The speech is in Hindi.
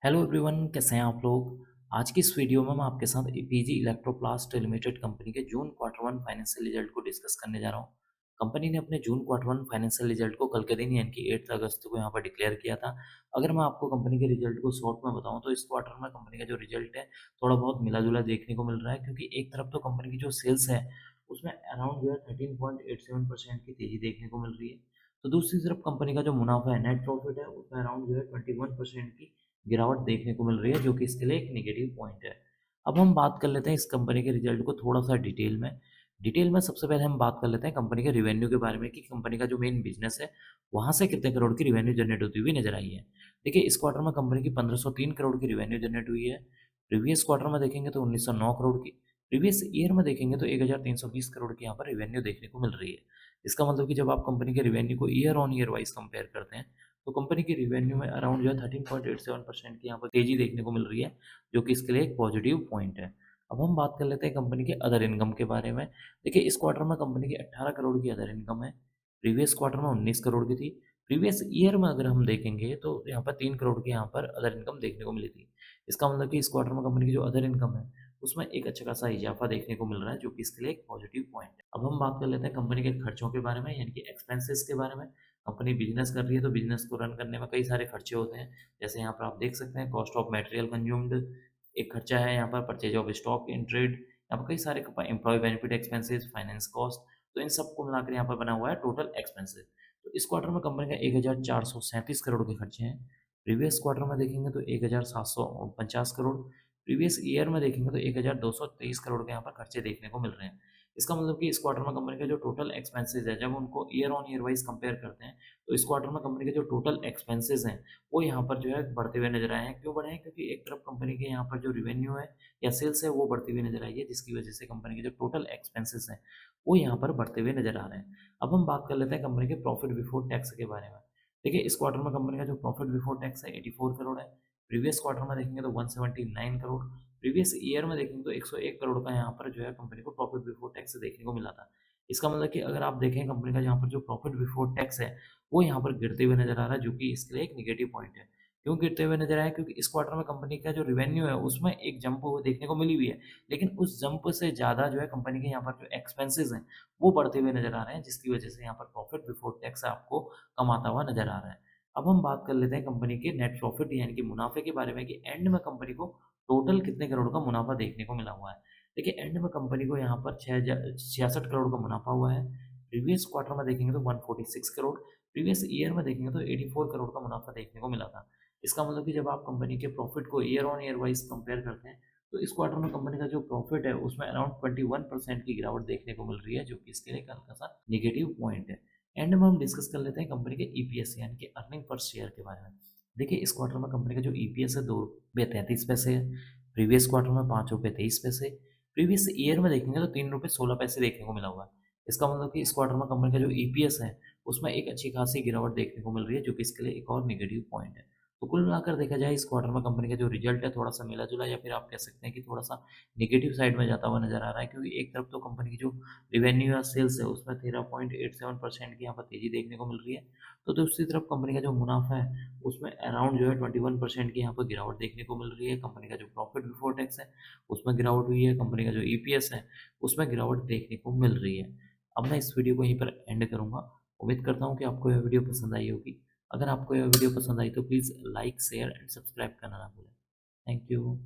हेलो एवरीवन, कैसे हैं आप लोग। आज की इस वीडियो में मैं आपके साथ एपीजी इलेक्ट्रोप्लास्ट लिमिटेड कंपनी के जून क्वार्टर वन फाइनेंशियल रिजल्ट को डिस्कस करने जा रहा हूं। कंपनी ने अपने जून क्वार्टर वन फाइनेंशियल रिजल्ट को कल के दिन यानी कि 8 अगस्त को यहां पर डिक्लेयर किया था। अगर मैं आपको कंपनी के रिजल्ट को शॉर्ट में बताऊं तो इस क्वार्टर में कंपनी का जो रिजल्ट है थोड़ा बहुत मिला जुला देखने को मिल रहा है, क्योंकि एक तरफ तो कंपनी की जो सेल्स है उसमें अराउंड जो है 13.87% की तेजी देखने को मिल रही है। तो दूसरी तरफ कंपनी का जो मुनाफा है, नेट प्रॉफिट है, उसमें अराउंड जो है 21% की गिरावट देखने को मिल रही है, जो कि इसके लिए एक नेगेटिव पॉइंट है। अब हम बात कर लेते हैं इस कंपनी के रिजल्ट को थोड़ा-सा डिटेल में सबसे पहले हम बात कर लेते हैं कंपनी के रिवेन्यू के बारे में कि कंपनी का जो मेन बिज़नेस है, वहाँ से कितने करोड़ की रिवेन्यू जनरेट होती हुई नज़र आई है। देखिए, इस क्वार्टर में कंपनी की 1503 करोड़ की रिवेन्यू जनरेट हुई है। प्रीवियस क्वार्टर में देखेंगे तो 1909 करोड़ की। प्रीवियस ईयर में देखेंगे तो 1320 करोड़ की यहाँ पर रिवेन्यू देखने को मिल रही है। इसका मतलब कि जब आप कंपनी के रिवेन्यू को year on year wise compare करते हैं, तो कंपनी की रिवेन्यू में अराउंड जो है 13.87% की यहाँ पर तेजी देखने को मिल रही है, जो कि इसके लिए एक पॉजिटिव पॉइंट है। अब हम बात कर लेते हैं कंपनी के अदर इनकम के बारे में। देखिए, इस क्वार्टर में कंपनी की 18 करोड़ की अदर इनकम है। प्रीवियस क्वार्टर में 19 करोड़ की थी। प्रीवियस ईयर में अगर हम देखेंगे तो यहाँ पर 3 करोड़ की यहाँ पर अदर इनकम देखने को मिली थी। इसका मतलब कि इस क्वार्टर में कंपनी की जो अदर इनकम है उसमें एक अच्छा खासा इजाफा देखने को मिल रहा है, जो कि इसके लिए एक पॉजिटिव पॉइंट है। अब हम बात कर लेते हैं कंपनी के खर्चों के बारे में, यानी कि एक्सपेंसेस के बारे में। कंपनी बिजनेस कर रही है तो बिजनेस को रन करने में कई सारे खर्चे होते हैं। जैसे यहाँ पर आप देख सकते हैं कॉस्ट ऑफ मटेरियल कंज्यूम्ड एक खर्चा है, यहाँ पर purchase of stock in trade, यहाँ पर कई सारे employ benefit expenses, finance cost. तो इन सबको मिलाकर यहाँ पर बना हुआ है टोटल एक्सपेंसेस। तो इस क्वार्टर में कंपनी का 1437 करोड़ के खर्चे हैं। प्रीवियस क्वार्टर में देखेंगे तो 1750 करोड़। प्रीवियस ईयर में देखेंगे तो 1223 करोड़ के यहाँ पर खर्चे देखने को मिल रहे हैं। इसका मतलब कि इस क्वार्टर में कंपनी का जो टोटल एक्सपेंसेस है, जब उनको year on year wise compare करते हैं, तो इस क्वार्टर में कंपनी के जो टोटल एक्सपेंसेस हैं, वो यहाँ पर जो है बढ़ते हुए नजर आए हैं। क्यों बढ़े हैं? क्योंकि एक तरफ कंपनी के यहाँ पर जो रिवेन्यू है या सेल्स है वो बढ़ती हुई नजर आई है, जिसकी वजह से कंपनी के जो टोटल एक्सपेंसेस हैं वो यहाँ पर बढ़ते हुए नजर आ रहे हैं। अब हम बात कर लेते हैं कंपनी के प्रॉफिट बिफोर टैक्स के बारे में। देखिए, इस क्वार्टर में कंपनी का जो प्रॉफिट बिफोर टैक्स है 84 करोड़ है। प्रीवियस क्वार्टर में देखेंगे तो 179 करोड़। प्रीवियस ईयर में देखेंगे तो 101 करोड़ का यहाँ पर जो है कंपनी को प्रॉफिट बिफोर टैक्स देखने को मिला था। इसका मतलब कि अगर आप देखें कंपनी का यहाँ पर जो प्रॉफिट बिफोर टैक्स है वो यहाँ पर गिरते हुए नजर आ रहा है, जो कि इसके लिए एक नेगेटिव पॉइंट है। क्यों गिरते हुए नजर आया? क्योंकि इस क्वार्टर में कंपनी का जो रिवेन्यू है उसमें एक जंप देखने को मिली हुई है, लेकिन उस जंप से ज़्यादा जो है कंपनी के यहाँ पर जो एक्सपेंसेस हैं वो बढ़ते हुए नजर आ रहे हैं, जिसकी वजह से यहाँ पर प्रॉफिट बिफोर टैक्स आपको कम आता हुआ नजर आ रहा है। अब हम बात कर लेते हैं कंपनी के नेट प्रॉफिट यानी कि मुनाफे के बारे में कि एंड में कंपनी को टोटल कितने करोड़ का मुनाफा देखने को मिला हुआ है। देखिए, एंड में कंपनी को यहाँ पर 66 करोड़ का मुनाफा हुआ है। प्रीवियस क्वार्टर में देखेंगे तो 146 करोड़। प्रीवियस ईयर में देखेंगे तो 84 करोड़ का मुनाफा देखने को मिला था। इसका मतलब कि जब आप कंपनी के प्रॉफिट को year on year wise compare करते हैं, तो इस क्वार्टर में कंपनी का जो प्रॉफिट है उसमें अराउंड 21% की गिरावट देखने को मिल रही है, जो कि इसके लिए एक हल्का सा नेगेटिव पॉइंट है। एंड में हम डिस्कस कर लेते हैं कंपनी के ईपीएस यानी कि अर्निंग पर शेयर के बारे में। देखिए, इस क्वार्टर में कंपनी का जो ईपीएस है 2 रुपये 33 पैसे है। प्रीवियस क्वार्टर में 5 रुपये 23 पैसे। प्रीवियस ईयर में देखेंगे तो 3 रुपये 16 पैसे देखने को मिला हुआ है। इसका मतलब कि इस क्वार्टर में कंपनी का जो ईपीएस है उसमें एक अच्छी खासी गिरावट देखने को मिल रही है, जो कि इसके लिए एक और नेगेटिव पॉइंट है। तो कुल मिलाकर देखा जाए इस क्वार्टर में कंपनी का जो रिजल्ट है थोड़ा सा मिला जुला, या फिर आप कह सकते हैं कि थोड़ा सा नेगेटिव साइड में जाता हुआ नजर आ रहा है, क्योंकि एक तरफ तो कंपनी की जो रिवेन्यू या सेल्स है उसमें 13.87% की यहाँ पर तेजी देखने को मिल रही है। तो दूसरी तरफ कंपनी का जो मुनाफा है उसमें अराउंड जो है 21% की यहाँ पर गिरावट देखने को मिल रही है। कंपनी का जो प्रॉफिट बिफोर टैक्स है उसमें गिरावट हुई है। कंपनी का जो ईपीएस है उसमें गिरावट देखने को मिल रही है। अब मैं इस वीडियो को यहीं पर एंड करूँगा। उम्मीद करता हूँ कि आपको यह वीडियो पसंद आई होगी। अगर आपको यह वीडियो पसंद आई तो please like share and subscribe करना ना भूलें। Thank you.